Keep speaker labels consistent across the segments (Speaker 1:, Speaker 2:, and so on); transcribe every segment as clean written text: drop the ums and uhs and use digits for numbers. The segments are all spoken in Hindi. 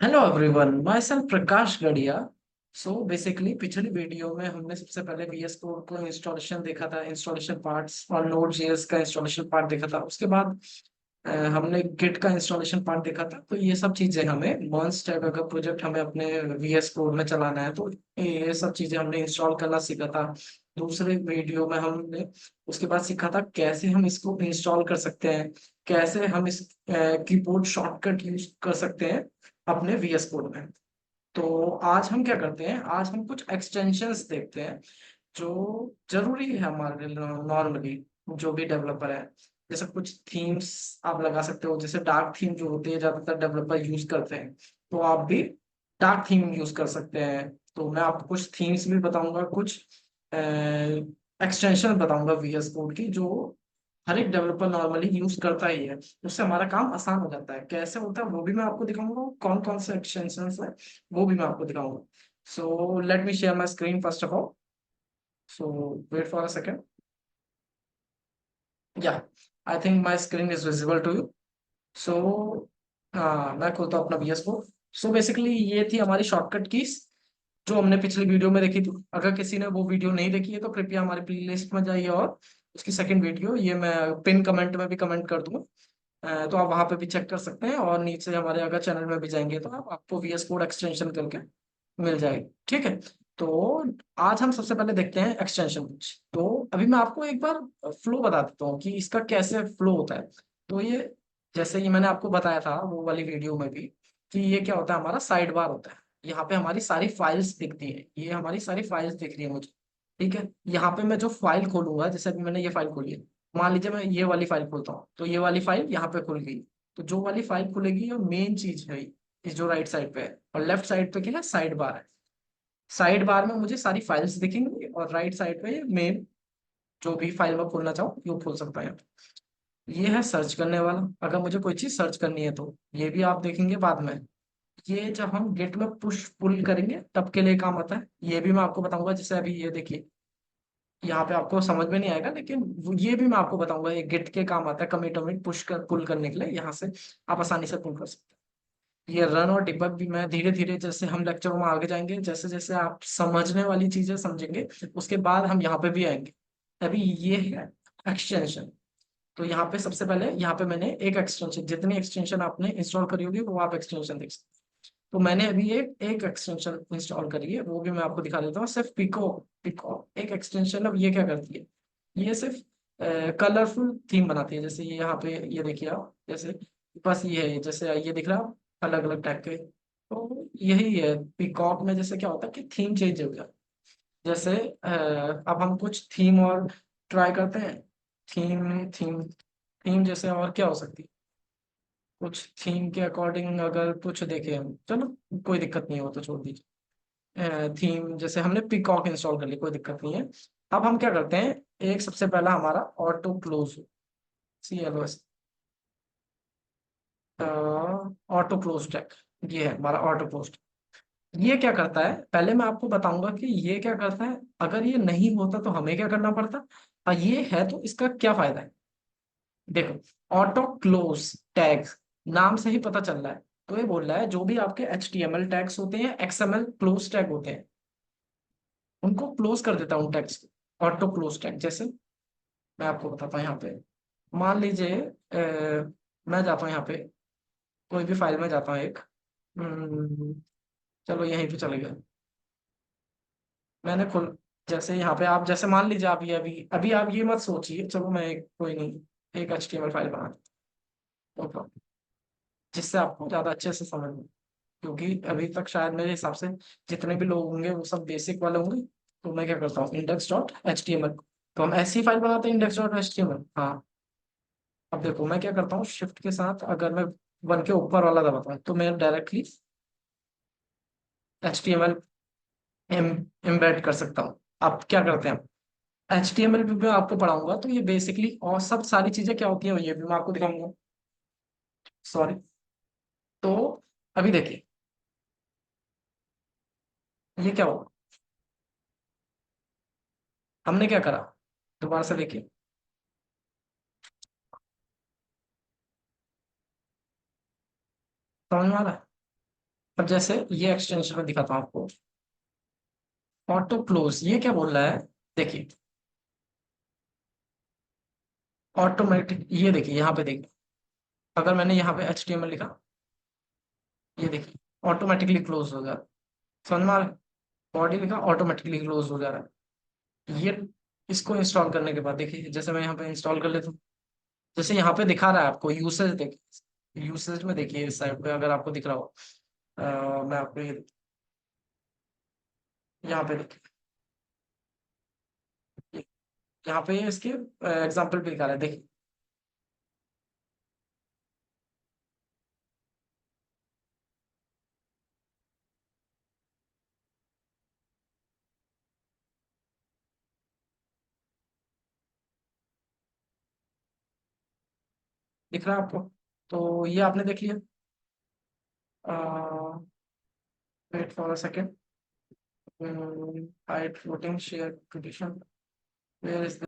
Speaker 1: हेलो एवरीवन, माय सेल्फ प्रकाश गढ़िया। सो बेसिकली पिछली वीडियो में हमने सबसे पहले VS कोड को इंस्टॉलेशन देखा था, इंस्टॉलेशन पार्ट्स और नोड जेएस का इंस्टॉलेशन पार्ट देखा था। उसके बाद हमने गिट का इंस्टॉलेशन पार्ट देखा था। तो ये सब चीजें हमें मॉन्स टाइप का प्रोजेक्ट हमें अपने VS कोड में चलाना है, तो ये सब चीजें हमने इंस्टॉल करना सीखा था। दूसरे वीडियो में हमने उसके बाद सीखा था कैसे हम इसको इंस्टॉल कर सकते हैं, कैसे हम इस कीबोर्ड शॉर्टकट यूज कर सकते हैं अपने VS कोड में। तो आज हम क्या करते हैं, आज हम कुछ एक्सटेंशंस देखते हैं जो जरूरी है हमारे लिए नॉर्मली, जो भी डेवलपर है। जैसे कुछ थीम्स आप लगा सकते हो, जैसे डार्क थीम जो होती है ज्यादातर डेवलपर यूज करते हैं, तो आप भी डार्क थीम यूज कर सकते हैं। तो मैं आपको कुछ थीम्स भी बताऊंगा, कुछ एक्सटेंशन बताऊंगा VS कोड की, जो हर एक डेवलपर नॉर्मली यूज करता ही है। उससे हमारा काम आसान हो जाता है। कैसे होता है वो भी मैं आपको दिखाऊंगा, कौन कौन से एक्सटेंशन है वो भी मैं आपको दिखाऊंगा। So let me share my screen first of all. So wait for a second. Yeah, I think my screen is visible to you. So मैं खोलता हूँ अपना VS कोड। सो बेसिकली ये थी हमारी शॉर्टकट कीज जो हमने पिछली वीडियो में देखी थी। अगर किसी ने वो वीडियो नहीं देखी है तो कृपया हमारी प्लेलिस्ट में जाइए, और उसकी सेकंड वीडियो ये मैं पिन कमेंट में भी कमेंट कर दूंगा। तो आप वहां पे भी चेक कर सकते हैं, और नीचे हमारे अगर चैनल में भी जाएंगे तो आप आपको VS कोड एक्सटेंशन करके मिल जाएगी। ठीक है। तो आज हम सबसे पहले देखते हैं एक्सटेंशन कुछ। तो अभी मैं आपको एक बार फ्लो बता देता हूँ कि इसका कैसे फ्लो होता है। तो ये जैसे ये मैंने आपको बताया था वो वाली वीडियो में भी, कि ये क्या होता है, हमारा साइड बार होता है। यहाँ पे हमारी सारी फाइल्स दिखती है, ये हमारी सारी फाइल्स दिख रही है मुझे। ठीक है। यहाँ पे मैं जो फाइल खोलूंगा, जैसे अभी मैंने ये फाइल खोली है, मान लीजिए मैं ये वाली फाइल खोलता हूँ, तो ये वाली फाइल यहाँ पे खुल गई। तो जो वाली फाइल खुलेगी ये मेन चीज है, इस जो राइट साइड पे है, और लेफ्ट साइड पे क्या है, साइड बार है। साइड बार में मुझे सारी फाइल्स दिखेंगी, और राइट साइड पे मेन जो भी फाइल मैं खोलना चाहूँ वो खोल सकता है। ये है सर्च करने वाला, अगर मुझे कोई चीज सर्च करनी है तो ये भी आप देखेंगे बाद में। ये जब हम गेट में पुश पुल करेंगे तब के लिए काम आता है, ये भी मैं आपको बताऊंगा। जैसे अभी ये देखिए, यहाँ पे आपको समझ में नहीं आएगा, लेकिन ये भी मैं आपको बताऊंगा, ये गेट के काम आता है कमिट वमिट पुश कर पुल करने के लिए। यहाँ से आप आसानी से पुल कर सकते हैं। ये रन और डिबग भी मैं धीरे धीरे, जैसे हम लेक्चर में आगे जाएंगे, जैसे जैसे आप समझने वाली चीजें समझेंगे उसके बाद हम यहाँ पे भी आएंगे। अभी ये है एक्सटेंशन। तो यहाँ पे सबसे पहले यहाँ पे मैंने एक एक्सटेंशन, जितनी एक्सटेंशन आपने इंस्टॉल करी होगी वो आप एक्सटेंशन देख सकते हैं। तो मैंने अभी एक एक एक्सटेंशन इंस्टॉल करी है, वो भी मैं आपको दिखा देता हूँ। सिर्फ पिको पिको एक एक्सटेंशन। अब ये क्या करती है, ये सिर्फ कलरफुल थीम बनाती है। जैसे ये यहाँ पे ये देखिए आप, जैसे बस ये है, जैसे ये दिख रहा है अलग अलग टाइप के। तो यही है पिकॉक में। जैसे क्या होता है कि थीम चेंज हो जाए। जैसे अब हम कुछ थीम और ट्राई करते हैं। थीम थीम थीम जैसे और क्या हो सकती है, कुछ थीम के अकॉर्डिंग अगर कुछ देखें हम, चलो कोई दिक्कत नहीं है, वो तो छोड़ दीजिए। थीम जैसे हमने पिकॉक इंस्टॉल कर ली, कोई दिक्कत नहीं है। अब हम क्या करते हैं, एक सबसे पहला हमारा auto close, CLOS, auto close tag. ये है हमारा ऑटो क्लोज। ये क्या करता है, पहले मैं आपको बताऊंगा कि ये क्या करता है। अगर ये नहीं होता तो हमें क्या करना पड़ता, और ये है तो इसका क्या फायदा है। देखो, ऑटो क्लोज टैग्स, नाम से ही पता चल रहा है। तो ये बोल रहा है जो भी आपके HTML टैग्स होते हैं, XML क्लोज टैग होते हैं, उनको क्लोज कर देता हूँ टैग्स को। ऑटो क्लोज टैग जैसे मैं आपको बताता हूँ यहाँ पे। मान लीजिए मैं जाता हूँ यहाँ पे, कोई भी फाइल में जाता हूँ एक, हम्म, चलो यहीं पे चले गए। मैंने खुल जैसे यहाँ पे आप जैसे मान लीजिए, आप ये अभी अभी आप ये मत सोचिए, चलो मैं कोई नहीं, एक HTML फाइल बना देता हूँ, जिससे आपको ज्यादा अच्छे से समझ में। क्योंकि अभी तक शायद मेरे हिसाब से जितने भी लोग होंगे वो सब बेसिक वाले होंगे। तो मैं क्या करता हूँ, index.html, तो हम ऐसी फाइल बनाते हैं index.html। हाँ, अब देखो मैं क्या करता हूँ, शिफ्ट के साथ अगर मैं वन के ऊपर वाला दबाता हूँ तो मैं डायरेक्टली HTML एम्बेड कर सकता हूँ। आप क्या करते हैं, HTML भी मैं आपको पढ़ाऊंगा। तो ये बेसिकली और सब सारी चीजें क्या होती हैं ये भी मैं आपको दिखाऊंगा। सॉरी। तो अभी देखिए ये क्या होगा, हमने क्या करा, दोबारा से देखिए। समझ में आ रहा है। अब जैसे ये एक्सटेंशन में दिखाता हूँ आपको, ऑटो क्लोज, ये क्या बोल रहा है, देखिए ऑटोमेटिक, ये देखिए यहाँ पे देखिए, अगर मैंने यहाँ पे HTML लिखा, ये देखिए ऑटोमेटिकली क्लोज हो जा रहा है, समझ में आ रहा है? बॉडी लिखा ऑटोमेटिकली क्लोज हो जा रहा है। ये इसको इंस्टॉल करने के बाद देखिए, जैसे मैं यहाँ पे इंस्टॉल कर लेता हूँ, जैसे यहाँ पे दिखा रहा है आपको यूसेज, देखिए यूसेज में देखिए इस साइड पे अगर आपको दिख रहा हो, मैं आपको ये यहाँ पे देखिए, यहाँ पे इसके एग्जाम्पल भी दिखा रहा है, देखिए दिख रहा है आपको, तो ये आपने देख लिया। Wait for a second, hide floating share condition, where is,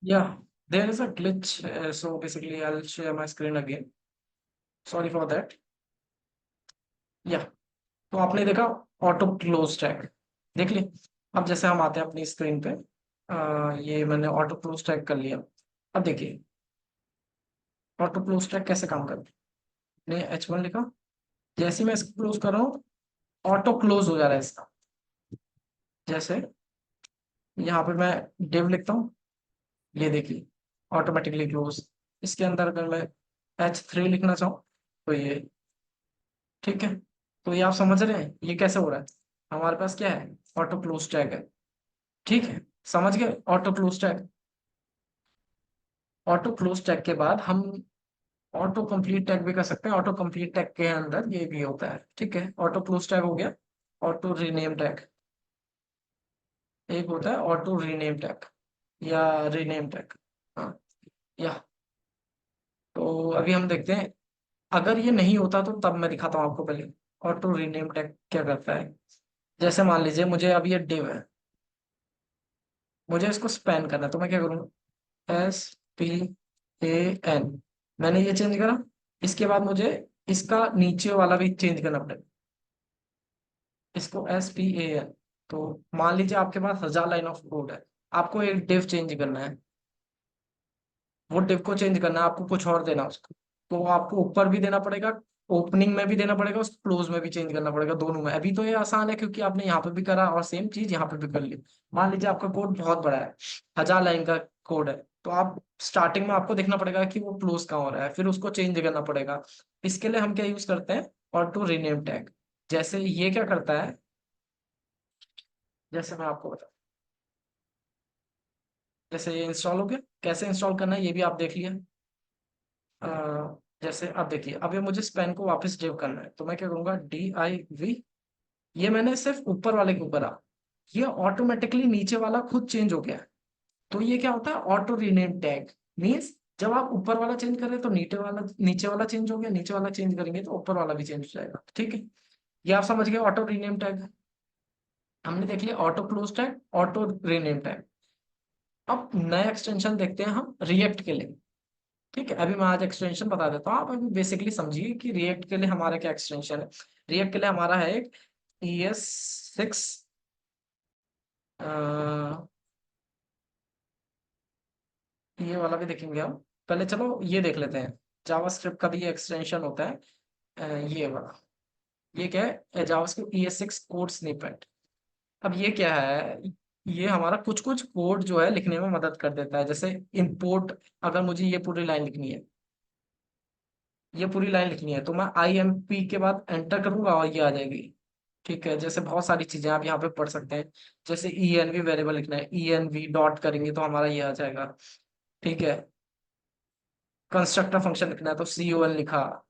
Speaker 1: yeah, there is a glitch. So basically, I'll share my screen again. Sorry for that. Yeah. तो आपने देखा ऑटो क्लोज टैग, देख लिया। अब जैसे हम आते हैं अपनी स्क्रीन पे, ये मैंने ऑटो क्लोज टैग कर लिया। अब देखिए ऑटो क्लोज टैग कैसे काम करता है। मैंने H1 लिखा, जैसे ही मैं इसको क्लोज कर रहा हूँ, ऑटो क्लोज हो जा रहा है इसका। जैसे यहाँ पे मैं div लिखता हूँ, ये देखिए ऑटोमेटिकली क्लोज। इसके अंदर अगर मैं H3 लिखना चाहूँ, तो ये, ठीक है। तो ये आप समझ रहे हैं ये कैसे हो रहा है, हमारे पास क्या है, ऑटो क्लोज टैग है, ठीक है। समझ गए auto close tag. Auto close tag के बाद हम ऑटो कंप्लीट टैग भी कर सकते हैं, ऑटो कंप्लीट टैग के अंदर ये भी होता है, ठीक है। ऑटो क्लोज टैग हो गया। ऑटो रीनेम टैग, एक होता है ऑटो रीनेम टैग या रीनेम टैग, हाँ, या। तो अभी हम देखते हैं, अगर ये नहीं होता तो तब मैं दिखाता हूँ आपको पहले ऑटो रीनेम टैग क्या करता है। जैसे मान लीजिए मुझे अब ये डिव है, मुझे इसको स्पैन करना है, तो मैं क्या करूँगा, SPAN, मैंने ये चेंज करा। इसके बाद मुझे इसका नीचे वाला भी चेंज करना पड़ेगा, इसको SPAN। तो मान लीजिए आपके पास 1000 लाइन ऑफ कोड है, आपको एक डिव चेंज करना है, वो डिव को चेंज करना है, आपको कुछ और देना उसको, तो आपको ऊपर भी देना पड़ेगा, ओपनिंग में भी देना पड़ेगा, उसको क्लोज में भी चेंज करना पड़ेगा, दोनों में। अभी तो ये आसान है क्योंकि आपने यहाँ पे भी करा और सेम चीज यहाँ पे भी कर ली। मान लीजिए आपका कोड बहुत बड़ा है, 1000 लाइन का कोड है, तो आप स्टार्टिंग में आपको देखना पड़ेगा कि वो क्लोज कहाँ हो रहा है, फिर उसको चेंज करना पड़ेगा। इसके लिए हम क्या यूज करते हैं, ऑटो रीनेम टैग। जैसे ये क्या करता है, जैसे मैं आपको बता, जैसे ये इंस्टॉल हो गया, कैसे इंस्टॉल करना है ये भी आप देख लिया। अ, जैसे अब देखिए, अब ये मुझे स्पेन को वापस सेव करना है, तो मैं क्या करूंगा, DIV, ये मैंने सिर्फ ऊपर वाले के ऊपर आ, ये ऑटोमेटिकली नीचे वाला खुद चेंज हो गया है। तो ये क्या होता है, ऑटो रीनेम टैग मीन्स जब आप ऊपर वाला चेंज कर रहे हैं तो नीचे वाला चेंज हो गया, नीचे वाला चेंज करेंगे तो ऊपर वाला भी चेंज हो जाएगा, ठीक है। ये आप समझ गए ऑटो रीनेम टैग। हमने देख लिया auto close tag, auto rename tag. अब नया एक्सटेंशन देखते हैं हम रिएक्ट के लिए, ठीक है। अभी मैं आज एक्सटेंशन बता देता हूँ, आप अभी बेसिकली समझिए कि रिएक्ट के लिए हमारा क्या एक्सटेंशन है। रिएक्ट के लिए हमारा है एक ES6, ये वाला भी देखेंगे हम। पहले चलो ये देख लेते हैं, जावास्क्रिप्ट का भी एक्सटेंशन होता है, ये वाला। ये क्या है, जावास्क्रिप्ट ES6 कोड स्निपेट। अब ये क्या है, ये हमारा कुछ कुछ कोड जो है लिखने में मदद कर देता है, जैसे इंपोर्ट, अगर मुझे ये पूरी लाइन लिखनी है, ये पूरी लाइन लिखनी है, तो मैं IMP के बाद एंटर करूंगा और ये आ जाएगी, ठीक है। जैसे बहुत सारी चीजें आप यहाँ पे पढ़ सकते हैं, जैसे ENV वेरिएबल लिखना है, ENV डॉट करेंगे तो हमारा ये आ जाएगा, ठीक है। कंस्ट्रक्टर फंक्शन लिखना है तो CON लिखा,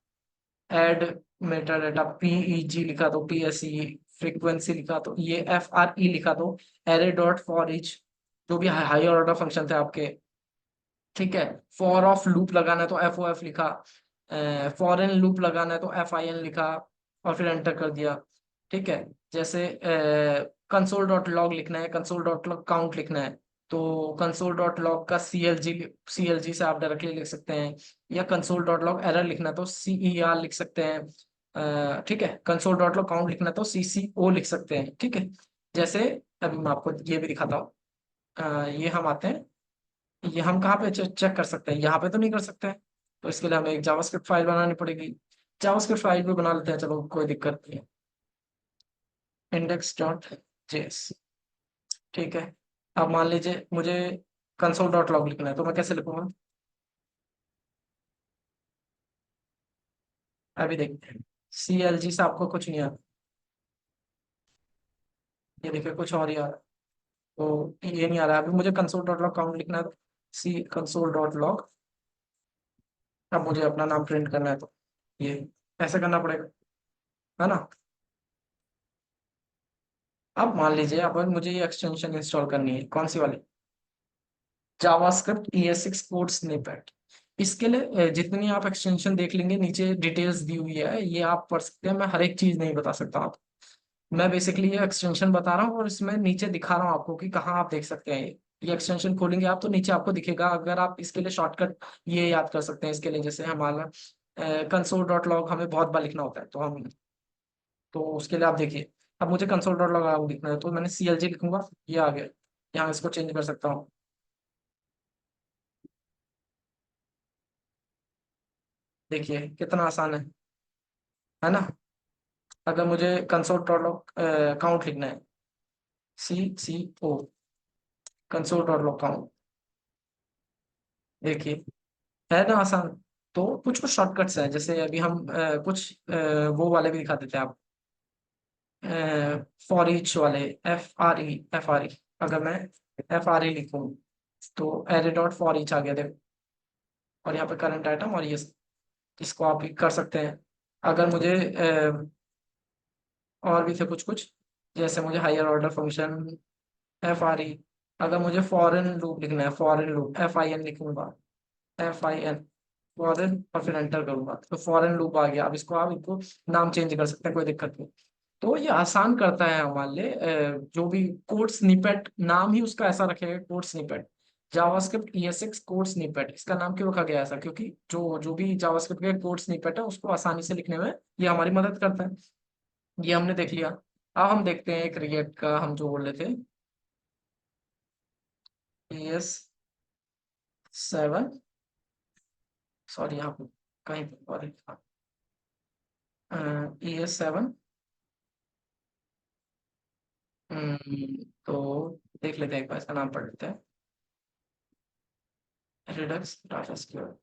Speaker 1: ऐड मेटा डेटा PEG लिखा तो PSE, फ्रीक्वेंसी लिखा तो ये FRE लिखा तो एरे डॉट फॉर ईच, जो भी हायर ऑर्डर फंक्शन थे आपके, ठीक है। फॉर ऑफ लूप लगाना है तो FOF लिखा, फॉरेन लूप लगाना है तो FIN लिखा, और फिर एंटर कर दिया, ठीक है। जैसे कंसोल डॉट लॉग लिखना है, कंसोल डॉट लॉग काउंट लिखना है, तो कंसोल डॉट लॉग का CLG से आप डायरेक्टली लिख सकते हैं, या कंसोल डॉट लॉग एरर लिखना है तो CER लिख सकते हैं, ठीक है, कंसोल डॉट लॉग काउंट लिखना है तो CCO लिख सकते हैं, ठीक है। जैसे अभी मैं आपको ये भी दिखाता हूँ। ये हम आते हैं, ये हम कहाँ पे चेक कर सकते हैं, यहाँ पे तो नहीं कर सकते हैं। तो इसके लिए हमें एक जावास्क्रिप्ट फाइल बनानी पड़ेगी। जावास्क्रिप्ट फाइल भी बना लेते हैं, चलो कोई दिक्कत नहीं है। index.js, ठीक है। अब मान लीजिए मुझे कंसोल डॉट लॉग लिखना है, तो मैं कैसे लिखूंगा? अभी देखते हैं। CLG से आपको कुछ नहीं आता, ये देखिए कुछ और ही आ रहा है। तो ये नहीं आ रहा है। अभी मुझे कंसोल डॉट लॉग काउंट लिखना है, तो सी कंसोल डॉट लॉग। अब मुझे अपना नाम प्रिंट करना है, तो ये ऐसे करना पड़ेगा, है ना। अब मान लीजिए अब मुझे ये एक्सटेंशन इंस्टॉल करनी है, कौन सी वाली? JavaScript ES6 code snippet. इसके लिए जितनी आप एक्सटेंशन देख लेंगे, नीचे डिटेल्स दी हुई है, ये आप पढ़ सकते हैं। मैं हर एक चीज नहीं बता सकता आप, मैं बेसिकली ये एक्सटेंशन बता रहा हूँ और इसमें नीचे दिखा रहा हूँ आपको कि कहाँ आप देख सकते हैं। ये एक्सटेंशन खोलेंगे आप तो नीचे आपको दिखेगा। अगर आप इसके लिए शॉर्टकट ये याद कर सकते हैं, इसके लिए जैसे हमारा कंसोल डॉट लॉग हमें बहुत बार लिखना होता है, तो हम, तो उसके लिए आप देखिए। अब मुझे कंसोल डॉट लॉग लिखना है, तो मैंने CLG लिखूंगा, ये आ गया। यहाँ इसको चेंज कर सकता हूँ। देखिए कितना आसान है ना। अगर मुझे कंसोल डॉट लॉग काउंट लिखना है, CCO console dot log count, देखिए है ना आसान। तो कुछ कुछ शॉर्टकट्स हैं, जैसे अभी हम कुछ वो वाले भी दिखा देते हैं आप। फॉर ईच वाले, एफ आर ई। अगर मैं FRE लिखूं, तो एरे डॉट फॉर ईच आ गया देखो। और यहाँ पे करंट आइटम, और ये इसको आप भी कर सकते हैं। अगर मुझे और भी थे कुछ कुछ, जैसे मुझे हायर ऑर्डर फंक्शन, FRE। अगर मुझे फॉरेन लूप लिखना है, फॉरेन लूप FIN लिखूंगा, FIN फॉरेन, और फिर एंटर करूंगा तो फॉरेन लूप आ गया। अब इसको आप इनको नाम चेंज कर सकते हैं, कोई दिक्कत नहीं। तो ये आसान करता है हमारे लिए। जो भी कोड स्निपेट, नाम ही उसका ऐसा रखेगा, code snippet. JavaScript ES6 code snippet, इसका नाम क्यों रखा गया ऐसा? क्योंकि जो जो भी जावास्क्रिप्ट के कोड स्निपेट है उसको आसानी से लिखने में ये हमारी मदद करता है। ये हमने देख लिया। अब हम देखते हैं एक रिएक्ट का, हम जो बोल रहे थे, ES7, सॉरी यहाँ पे कहीं पर ES7। तो देख लेते हैं, एक बार इसका नाम पढ़ लेते हैं। रिडक्स डाटा स्क्योर,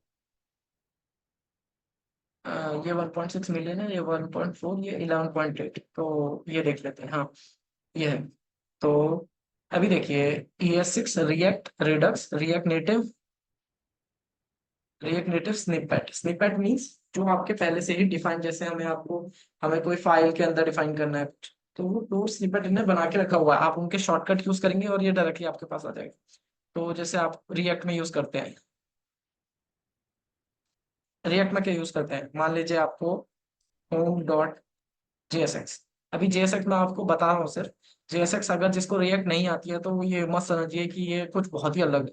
Speaker 1: ये 1.6 मिलियन है, ये 1.4, ये 11.8। तो ये देख लेते हैं, हाँ ये है। तो अभी देखिए, ES6 react Redux react native snippet. Snippet means जो आपके पहले से ही डिफाइन, जैसे हमें कोई फाइल के अंदर डिफाइन करना है कुछ, तो वो दो स्निपेट इन्हें बना के रखा हुआ है। आप उनके शॉर्टकट यूज करेंगे और ये डायरेक्टली आपके पास आ जाएगा। तो जैसे आप रिएक्ट में यूज करते हैं, रिएक्ट में क्या यूज करते हैं, मान लीजिए आपको होम डॉट JSX। अभी JSX मैं आपको बता रहा हूँ सिर्फ। JSX अगर जिसको रिएक्ट नहीं आती है तो वो ये मत समझिए कि ये कुछ बहुत ही अलग है।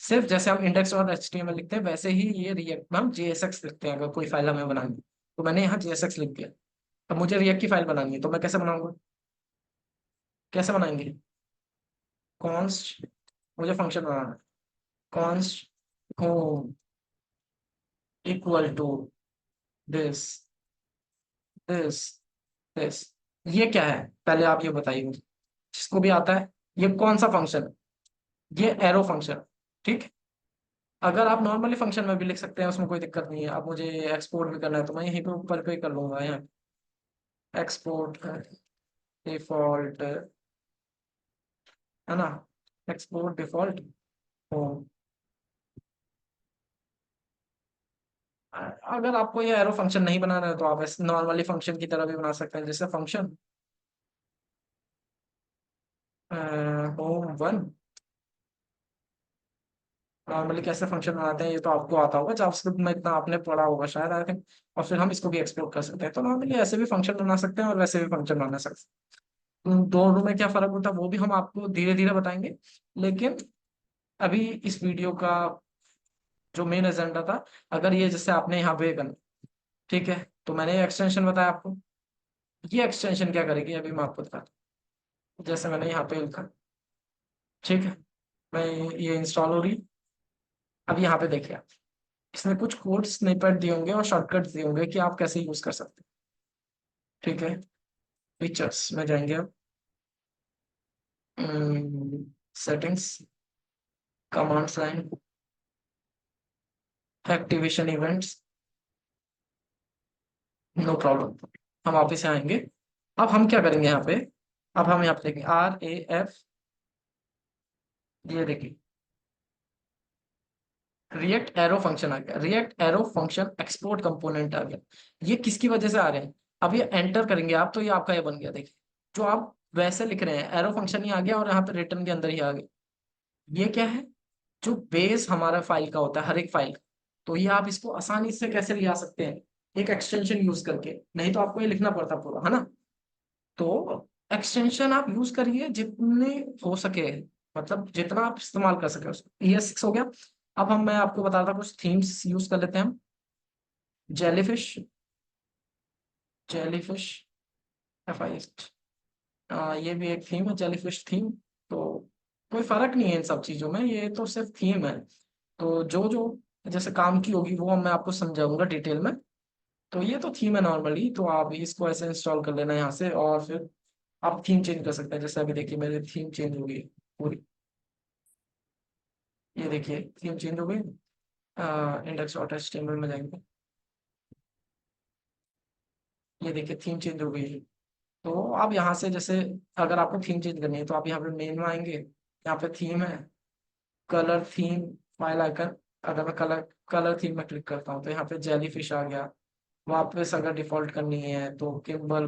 Speaker 1: सिर्फ जैसे हम इंडेक्स और HTML लिखते हैं, वैसे ही ये रिएक्ट में हम JSX लिखते हैं। अगर कोई फाइल हमें बनानी है, तो मैंने यहाँ JSX लिख दिया। अब मुझे रिएक्ट की फाइल बनानी है, तो मैं कैसे बनाऊंगा? कैसे बनाएंगे? कॉन्स्ट, मुझे फंक्शन बनाना है। Const home equal to this this this. ये क्या है पहले आप ये बताइए मुझे, जिसको भी आता है। ये कौन सा फंक्शन है? ये एरो फंक्शन, ठीक है। अगर आप नॉर्मली फंक्शन में भी लिख सकते हैं, उसमें कोई दिक्कत नहीं है। अब मुझे एक्सपोर्ट भी करना है, तो मैं यहीं पे ऊपर पे कर लूंगा, यहाँ एक्सपोर्ट डिफॉल्ट, है ना, एक्सपोर्ट डिफॉल्ट होम। अगर आपको ये एरो फंक्शन नहीं बनाना है, तो आप नॉर्मली फंक्शन की तरह भी बना सकते हैं, जैसे फंक्शन होम 1। नॉर्मली कैसे फंक्शन बनाते हैं ये तो आपको आता होगा, जावास्क्रिप्ट में इतना आपने पढ़ा होगा शायद, आई थिंक। और फिर हम इसको भी एक्सपोर्ट कर सकते हैं। तो नॉर्मली ऐसे भी फंक्शन बना सकते हैं और वैसे भी फंक्शन बना सकते हैं। दोनों में क्या फर्क होता है वो भी हम आपको धीरे धीरे बताएंगे। लेकिन अभी इस वीडियो का जो मेन एजेंडा था, अगर ये जैसे आपने यहाँ पे करना, ठीक है, तो मैंने एक्सटेंशन बताया आपको। ये एक्सटेंशन क्या करेगी अभी मैं आपको बताता हूँ। जैसे मैंने यहाँ पे लिखा, ठीक है, मैं ये इंस्टॉल हो रही। अब यहाँ पे देखिए आप, इसमें कुछ कोड स्निपेट दिए होंगे और शॉर्टकट्स दिए होंगे कि आप कैसे यूज कर सकते हैं। ठीक है, फीचर्स में जाएंगे अब, settings, commands line, activation events, no problem, हम वापिस से आएंगे। अब हम क्या करेंगे यहाँ पे, अब हम यहाँ पे देखेंगे RAF, ये देखिए रिएक्ट एरो फंक्शन आ गया, React arrow function export component आ गया। ये किसकी वजह से आ रहे हैं, अब ये एंटर करेंगे आप तो ये आपका ये बन गया, देखिए जो आप वैसे लिख रहे हैं एरो फंक्शन ही आ गया और यहाँ पे रिटर्न के अंदर ही आ गया। ये क्या है, जो बेस हमारा फाइल का होता है हर एक फाइल का। तो ये आप इसको आसानी से कैसे ले आ सकते हैं, एक एक्सटेंशन यूज करके, नहीं तो आपको ये लिखना पड़ता पूरा, है ना। तो एक्सटेंशन आप यूज करिए जितने हो सके, मतलब जितना आप इस्तेमाल कर सके उसको। ES6 हो गया। अब मैं आपको बता रहा था कुछ थीम्स यूज कर लेते हैं हम। जेलीफिश, जेलीफिश FIS, ये भी एक थीम है, जेलीफिश थीम। तो कोई फर्क नहीं है इन सब चीजों में, ये तो सिर्फ थीम है। तो जो जो जैसे काम की होगी वो मैं आपको समझाऊंगा डिटेल में। तो ये तो थीम है नॉर्मली, तो आप इसको ऐसे इंस्टॉल कर लेना यहाँ से, और फिर आप थीम चेंज कर सकते हैं। जैसे अभी देखिए मेरी थीम चेंज हो गई पूरी, ये देखिए थीम चेंज हो गई। index.html में जाएंगे, ये देखिए थीम चेंज हो गई है। तो आप यहाँ से जैसे अगर आपको थीम चेंज करनी है तो आप यहाँ पे मेन में आएंगे, यहाँ पे थीम है, कलर थीम, फाइल आइकन। अगर मैं कलर कलर थीम में क्लिक करता हूँ तो यहाँ पे जेली फिश आ गया। वापस अगर डिफॉल्ट करनी है तो किम्बल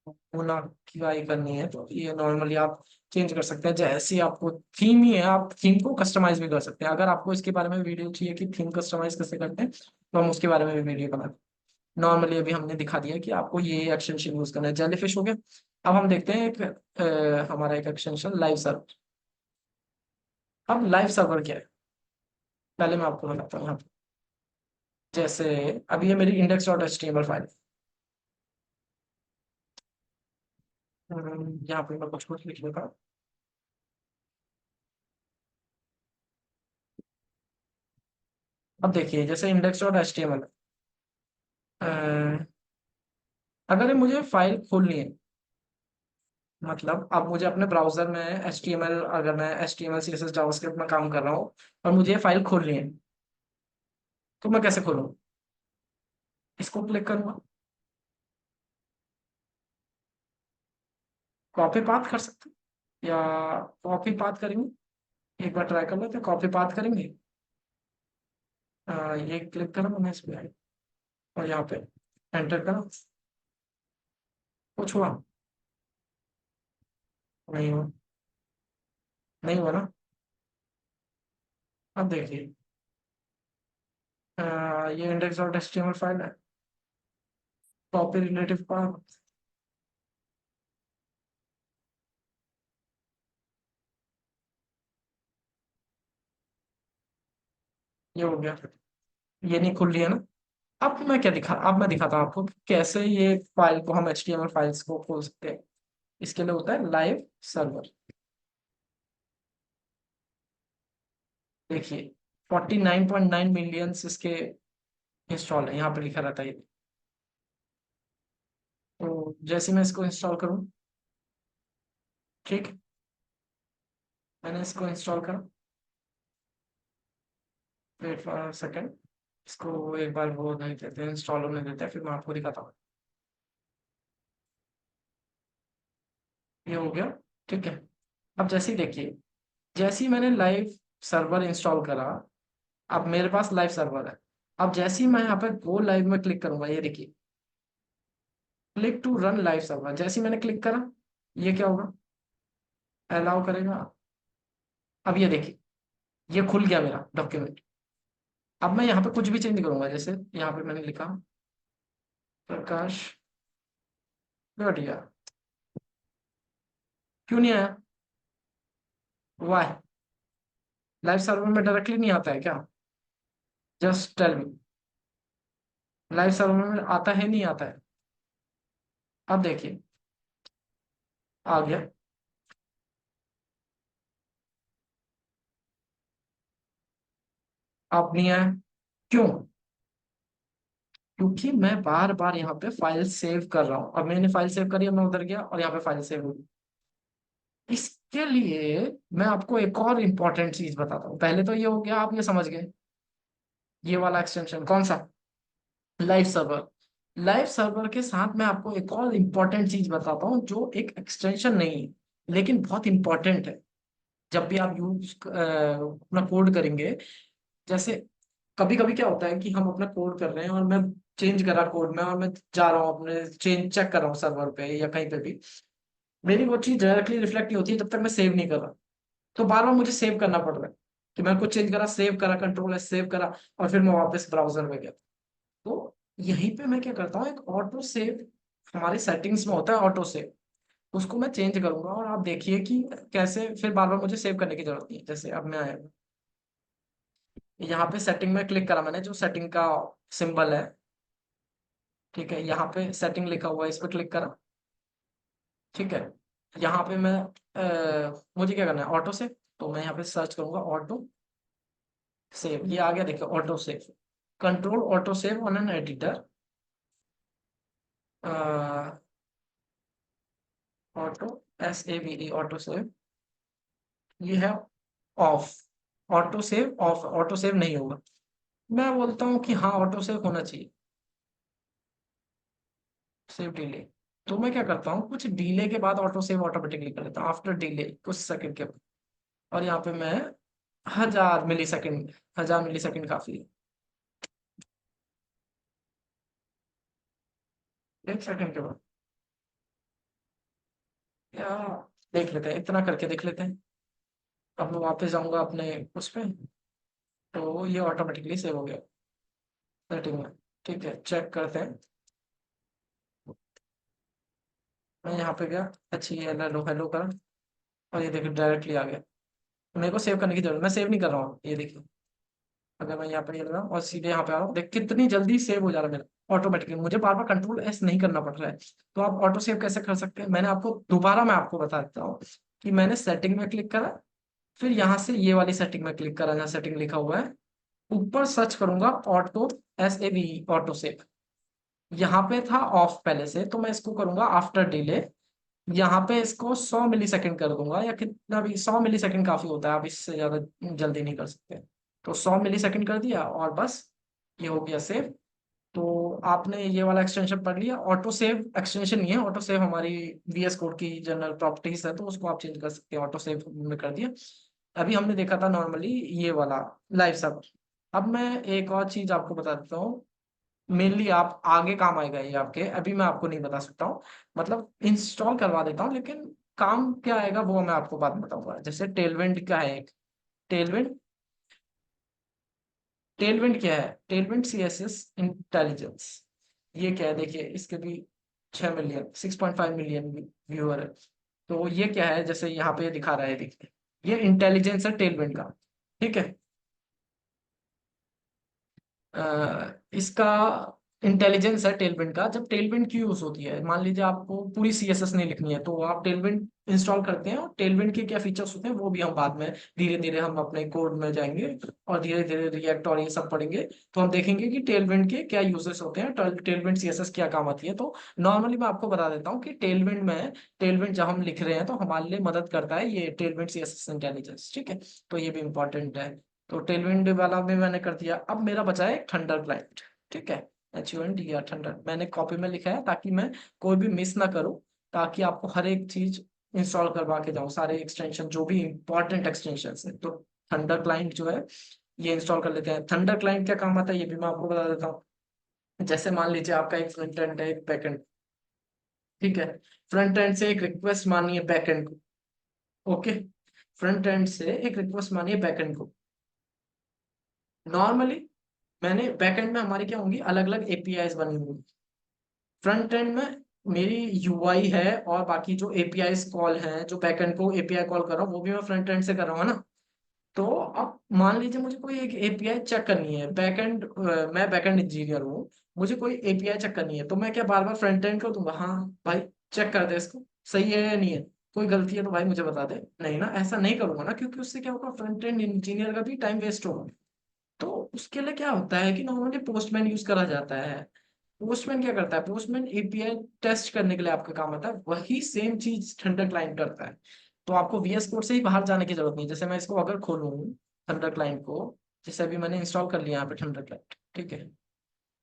Speaker 1: होना की वाई करनी है, तो ये नॉर्मली आप चेंज कर सकते हैं जैसे आपको थीम ही है। आप थीम को कस्टमाइज भी कर सकते हैं। अगर आपको इसके बारे में वीडियो चाहिए कि थीम कस्टमाइज कैसे करते हैं, तो हम उसके बारे में भी वीडियो बनाते हैं। नॉर्मली अभी हमने दिखा दिया कि आपको ये एक्सटेंशन यूज करना है, जेलीफिश हो गया। अब हम देखते हैं एक हमारा एक एक्सटेंशन लाइव सर्वर। अब लाइव सर्वर क्या है, पहले मैं आपको बताता हूँ यहाँ पे। जैसे अब ये मेरी index.html फाइल, यहाँ पे मैं कुछ कुछ लिख लेता हूँ। अब देखिए जैसे index.html, अगर ये मुझे फाइल खोलनी है, मतलब अब मुझे अपने ब्राउजर में HTML, अगर मैं HTML CSS जावास्क्रिप्ट में काम कर रहा हूँ और मुझे ये फाइल खोलनी है, तो मैं कैसे खोलूँ, इसको क्लिक करूंगा, कॉपी पाथ कर सकते हैं, या कॉपी पाथ करेंगे, एक बार ट्राई कर लेते हैं, कॉपी पाथ करेंगे। ये क्लिक करा मैंने इस पे और यहाँ पे एंटर करा, कुछ हुआ, नहीं हुआ, नहीं हुआ ना। अब देखिए ये index.html फाइल है, कॉपी रिलेटिव पाथ, ये हो गया, ये नहीं खुल रही है ना। अब मैं दिखाता हूँ आपको कि कैसे ये फाइल को हम HTML फाइल्स को खोल सकते हैं। इसके लिए होता है लाइव सर्वर। देखिए 49.9 मिलियंस इसके इंस्टॉल है, यहाँ पे लिखा रहता है ये। तो जैसे मैं इसको इंस्टॉल करूँ, ठीक, मैंने इसको इंस्टॉल करा, वेट फॉर सेकेंड, इसको एक बार वो नहीं देते हैं, इंस्टॉल होने देते हैं, फिर मैं आपको दिखाता हूँ। ये हो गया, ठीक है। अब जैसे ही देखिए, जैसे ही मैंने लाइव सर्वर इंस्टॉल करा, अब मेरे पास लाइव सर्वर है। अब जैसे ही मैं यहाँ पे गो लाइव में क्लिक करूंगा, ये देखिए click to run live server, जैसे ही मैंने क्लिक करा, ये क्या होगा, अलाउ करेगा। अब ये देखिए ये खुल गया मेरा डॉक्यूमेंट। अब मैं यहाँ पे कुछ भी चेंज करूंगा, जैसे यहाँ पे मैंने लिखा प्रकाश बढ़िया, क्यों नहीं आया, वाह, लाइव सर्वर में डायरेक्टली नहीं आता है क्या, just tell me. Live server में आता है, नहीं आता है? अब देखिए, आ गया। अब नहीं आया। क्यों? क्योंकि मैं बार बार यहाँ पे फाइल सेव कर रहा हूँ। अब मैंने फाइल सेव करी, अब मैं उधर गया और यहाँ पे फाइल सेव होगी। इसके लिए मैं आपको एक और इम्पोर्टेंट चीज बताता हूँ। पहले तो ये हो गया, आप ये समझ गए, ये वाला एक्सटेंशन कौन सा, लाइव सर्वर। लाइव सर्वर के साथ मैं आपको एक और इम्पोर्टेंट चीज बताता हूँ, जो एक एक्सटेंशन नहीं है लेकिन बहुत इंपॉर्टेंट है। जब भी आप यूज अपना कोड करेंगे, जैसे कभी कभी क्या होता है कि हम अपना कोड कर रहे हैं और मैं चेंज करा कोड में और मैं जा रहा हूँ अपने चेंज चेक कर रहा हूँ सर्वर पे या कहीं पे भी, मेरी वो चीज डायरेक्टली रिफ्लेक्ट नहीं होती है जब तक मैं सेव नहीं कर रहा। तो बार बार मुझे सेव करना पड़ रहा है कि मैं कुछ चेंज करा, सेव करा, कंट्रोल एस सेव करा, और फिर मैं वापस ब्राउजर में गया। तो यहीं पे मैं क्या करता हूँ, एक ऑटो सेव हमारी सेटिंग्स में होता है, ऑटो सेव। उसको मैं चेंज करूंगा और आप देखिए कि कैसे फिर बार बार मुझे सेव करने की जरूरत नहीं है। जैसे अब मैं आया, यहाँ पे सेटिंग में क्लिक करा मैंने, जो सेटिंग का सिंबल है, ठीक है, यहाँ पे सेटिंग लिखा हुआ है, इस पर क्लिक करा। ठीक है, यहाँ पे मैं मुझे क्या करना है, ऑटो सेव। तो मैं यहाँ पे सर्च करूंगा ऑटो सेव, ये आ गया, देखिए auto save, control auto save on an editor, auto, SAVE, auto save, ये है of. Auto save of, auto save नहीं होगा। मैं बोलता हूँ कि हाँ ऑटो सेव होना चाहिए, सेव डिले। तो मैं क्या करता हूँ, कुछ डिले के बाद ऑटो सेव ऑटोमेटिकली कर लेता हूँ, आफ्टर डिले कुछ सेकंड के बाद। और यहाँ पे मैं 1000 मिली सेकंड, 1000 मिली सेकंड काफी है। 1 सेकंड के बाद या देख लेते हैं, इतना करके देख लेते हैं। अब मैं वापस जाऊंगा अपने उस पे, तो ये ऑटोमेटिकली सेव हो गया सेटिंग में। ठीक है, चेक करते हैं। मैं यहाँ पे गया, अच्छी हेलो हेलो करा, और ये देखिए डायरेक्टली आ गया। मेरे को सेव करने की जरूरत, मैं सेव नहीं कर रहा हूँ, ये देखिए। अगर मैं यहाँ पे ये लगा और सीधे यहाँ पे आ रहा हूँ, देख कितनी जल्दी सेव हो जा रहा है मेरा ऑटोमेटिकली, मुझे बार बार कंट्रोल एस नहीं करना पड़ रहा है। तो आप ऑटो सेव कैसे कर सकते हैं, मैंने आपको दोबारा मैं आपको बता देता हूँ कि मैंने सेटिंग में क्लिक करा, फिर यहाँ से ये वाली सेटिंग में क्लिक करा जहाँ सेटिंग लिखा हुआ है, ऊपर सर्च करूंगा ऑटो, SAVE, ऑटो सेव। यहाँ पे था ऑफ पहले से, तो मैं इसको करूंगा आफ्टर डिले। यहाँ पे इसको 100 मिली सेकंड कर दूंगा, या कितना भी, 100 मिली सेकंड काफी होता है, आप इससे ज्यादा जल्दी नहीं कर सकते। तो 100 मिली सेकंड कर दिया और बस ये हो गया सेव। तो आपने ये वाला एक्सटेंशन पढ़ लिया। ऑटो सेव एक्सटेंशन नहीं है, ऑटो सेव हमारी VS कोड की जनरल प्रॉपर्टीज है, तो उसको आप चेंज कर सकते हैं, ऑटो सेव में कर दिया। अभी हमने देखा था नॉर्मली ये वाला लाइव सब। अब मैं एक और चीज आपको बता देता हूँ, मेनली आप आगे काम आएगा ये आपके, अभी मैं आपको नहीं बता सकता हूँ। मतलब इंस्टॉल करवा देता हूँ, लेकिन काम क्या आएगा वो मैं आपको बाद में बताऊंगा। जैसे टेलविंड का है एक, टेलविंड, टेलविंड क्या है, टेलविंड CSS इंटेलिजेंस। ये क्या है, देखिए इसके भी 6 मिलियन, 6.5 मिलियन व्यूअर है। तो ये क्या है, जैसे यहाँ पे दिखा रहा है, देखिए ये इंटेलिजेंस है टेलविंड का। ठीक है, इसका इंटेलिजेंस है टेलविंड का। जब टेलविंड की यूज होती है, मान लीजिए आपको पूरी CSS नहीं लिखनी है, तो आप टेलविंड इंस्टॉल करते हैं, और टेलविंड के क्या फीचर्स होते हैं वो भी हम बाद में धीरे धीरे हम अपने कोड में जाएंगे और धीरे धीरे रिएक्ट और ये सब पढ़ेंगे। तो हम देखेंगे कि टेलविंड के क्या यूजेस होते हैं, टेलविंड CSS क्या काम आती है। तो नॉर्मली मैं आपको बता देता हूँ कि टेलविंड में, टेलविंड जब हम लिख रहे हैं तो हमारे लिए मदद करता है ये टेलविंड CSS इंटेलिजेंस। ठीक है, तो ये भी इंपॉर्टेंट है। तो टेलविंड वाला भी मैंने कर दिया। अब मेरा बचा है थंडर क्लाइंट। ठीक है, HUND थंडर मैंने कॉपी में लिखा है ताकि मैं कोई भी मिस ना करूं, ताकि आपको हर एक चीज इंस्टॉल करवा के जाऊं, सारे एक्सटेंशन जो भी इंपॉर्टेंट एक्सटेंशन है। तो थंडर क्लाइंट जो है ये इंस्टॉल कर लेते हैं। थंडर क्लाइंट क्या काम आता है ये भी मैं आपको बता देता हूँ। जैसे मान लीजिए आपका एक फ्रंट एंड है, एक बैक एंड। ठीक है, फ्रंट एंड से एक रिक्वेस्ट मानिए बैक एंड को। ओके, फ्रंट एंड से एक रिक्वेस्ट मानिए बैक एंड को। नॉर्मली मैंने बैकएंड में हमारी क्या होंगी, अलग अलग एपीआईज बनी होंगी। फ्रंट एंड में मेरी यूआई है, और बाकी जो एपीआईज कॉल हैं, जो बैकएंड को एपीआई कॉल कर रहा हूँ वो भी मैं फ्रंट एंड से कर रहा हूँ ना। तो अब मान लीजिए मुझे कोई एक एपीआई चेक करनी है, बैकएंड, मैं बैकएंड इंजीनियर हूँ, मुझे कोई एपीआई चेक करनी है, तो मैं क्या बार बार फ्रंट एंड को दूंगा? हाँ भाई, चेक कर दे इसको, सही है या नहीं है, कोई गलती है तो भाई मुझे बता दे। नहीं ना, ऐसा नहीं करूंगा ना, क्योंकि उससे क्या होगा, फ्रंट एंड इंजीनियर का भी टाइम वेस्ट होगा। तो उसके लिए क्या होता है कि नॉर्मली पोस्टमैन यूज करा जाता है। पोस्टमैन क्या करता है, पोस्टमैन एपीआई टेस्ट करने के लिए आपका काम आता है, वही सेम चीज थंडर क्लाइंट करता है। तो आपको वीएस कोड से ही बाहर जाने की जरूरत नहीं। जैसे मैं इसको अगर खोलूँ थंडर क्लाइंट को, जैसे अभी मैंने इंस्टॉल कर लिया यहाँ पे थंडर क्लाइंट, ठीक है,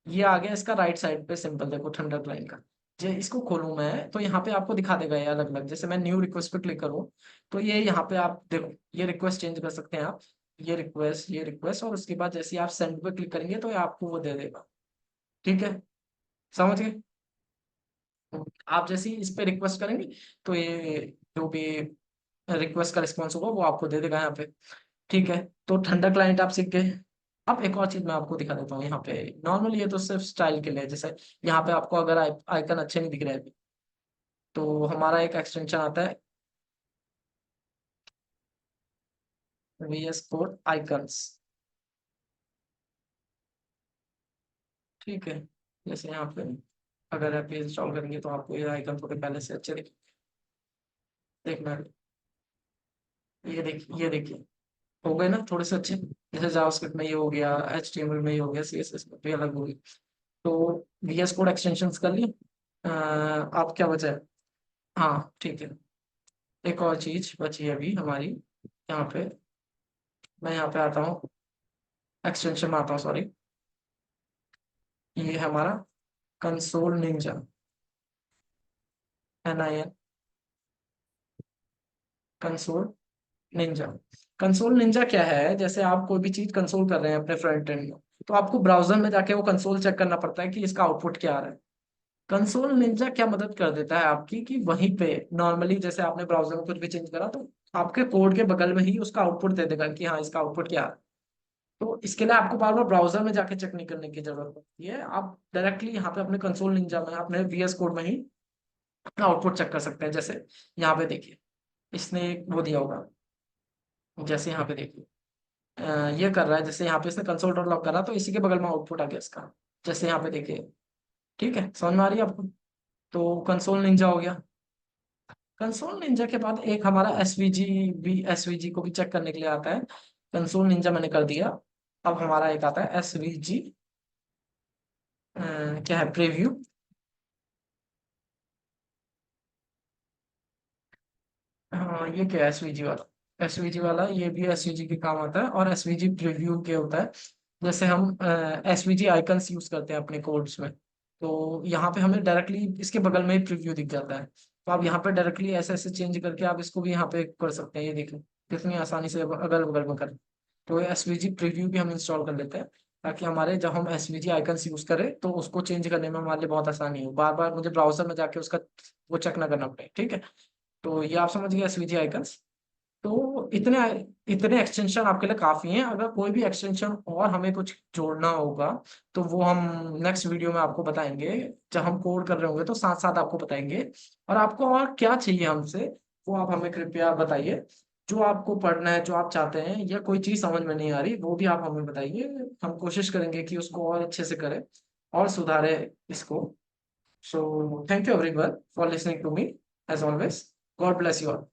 Speaker 1: ये आ गया इसका राइट साइड पे सिंपल, देखो थंडर क्लाइंट का। जो इसको खोलूं मैं तो यहाँ पे आपको दिखा देगा ये अलग अलग। जैसे मैं न्यू रिक्वेस्ट पे क्लिक करूँ तो ये यहाँ पे आप देखो, ये रिक्वेस्ट चेंज कर सकते हैं आप, ये रिक्वेस्ट, और उसके बाद जैसे ही आप सेंड पे क्लिक करेंगे तो ये आपको वो दे देगा। ठीक है, समझ गए? आप जैसे ही इस पे रिक्वेस्ट करेंगे तो ये जो भी रिक्वेस्ट का रिस्पॉन्स होगा वो आपको दे देगा यहाँ पे। ठीक है, तो ठंडा क्लाइंट आप सीख गए। अब एक और चीज मैं आपको दिखा देता हूँ यहाँ पे। नॉर्मली ये तो सिर्फ स्टाइल के लिए है। जैसे यहाँ पे आपको अगर आइकन अच्छे नहीं दिख रहे हैं तो हमारा एक एक्सटेंशन आता है, वीएस कोड आइकन्स। ठीक है, जैसे यहाँ पे अगर आप ये इंस्टॉल करेंगे तो आपको ये आइकन थोड़े पहले से अच्छे देखना। ये देखिए, हो गए ना थोड़े से अच्छे। जैसे जावास्क्रिप्ट में ये हो गया, एचटीएमएल में ये हो गया, सीएसएस में भी अलग हो गई। तो वीएस कोड एक्सटेंशंस कर लिए। आप क्या बचा है? हाँ ठीक है, एक और चीज बची है अभी हमारी यहाँ पे। मैं यहाँ पे आता हूँ, एक्सटेंशन में आता हूँ, सॉरी। ये है हमारा console Ninja, NIN, console Ninja. Console Ninja क्या है, जैसे आप कोई भी चीज कंसोल कर रहे हैं अपने फ्रंट एंड में, तो आपको ब्राउजर में जाके वो कंसोल चेक करना पड़ता है कि इसका आउटपुट क्या आ रहा है। कंसोल निंजा क्या मदद कर देता है आपकी, कि वहीं पे नॉर्मली जैसे आपने ब्राउजर में कुछ भी चेंज करा तो आपके कोड के बगल में ही उसका आउटपुट दे देगा कि हाँ इसका आउटपुट क्या है। तो इसके लिए आपको बार बार ब्राउजर में जाके चेक नहीं करने की जरूरत पड़ती है। आप डायरेक्टली यहाँ पे अपने कंसोल निंजा में अपने वीएस कोड में ही अपना आउटपुट चेक कर सकते हैं। जैसे यहाँ पे देखिए, इसने एक वो दिया होगा, जैसे यहाँ पे देखिए ये कर रहा है, जैसे यहाँ पे इसने कंसोल डॉट लॉग करा तो इसी के बगल में आउटपुट आ गया इसका। जैसे यहाँ पे देखिए, ठीक है, समझ में आ रही है आपको? तो कंसोल निंजा हो गया। कंसोल निंजा के बाद एक हमारा एसवीजी, भी एसवीजी को भी चेक करने के लिए आता है। कंसोल निंजा मैंने कर दिया। अब हमारा एक आता है एसवीजी, क्या है, प्रीव्यू। हाँ, ये क्या है एसवीजी वाला? एसवीजी वाला ये भी एसवीजी के काम आता है, और एसवीजी प्रीव्यू के होता है। जैसे हम एसवीजी आइकन्स यूज करते हैं अपने कोड्स में, तो यहाँ पे हमें डायरेक्टली इसके बगल में ही प्रीव्यू दिख जाता है। तो आप यहाँ पे डायरेक्टली ऐसे ऐसे चेंज करके आप इसको भी यहाँ पे कर सकते हैं। ये देखिए कितनी आसानी से अगल बगल में कर। तो एसवीजी प्रीव्यू भी हम इंस्टॉल कर लेते हैं, ताकि हमारे जब हम एसवीजी आइकन्स यूज करें तो उसको चेंज करने में हमारे लिए बहुत आसानी हो, बार बार मुझे ब्राउजर में जाके उसका वो चेक ना करना पड़े। ठीक है, तो ये आप समझ गए एसवीजी आइकन्स। तो इतने इतने एक्सटेंशन आपके लिए काफी हैं। अगर कोई भी एक्सटेंशन और हमें कुछ जोड़ना होगा तो वो हम नेक्स्ट वीडियो में आपको बताएंगे। जब हम कोड कर रहे होंगे तो साथ साथ आपको बताएंगे। और आपको और क्या चाहिए हमसे, वो आप हमें कृपया बताइए। जो आपको पढ़ना है, जो आप चाहते हैं, या कोई चीज समझ में नहीं आ रही वो भी आप हमें बताइए। हम कोशिश करेंगे कि उसको और अच्छे से करें और सुधारे इसको। So thank you everyone for listening to me as always. God bless you all.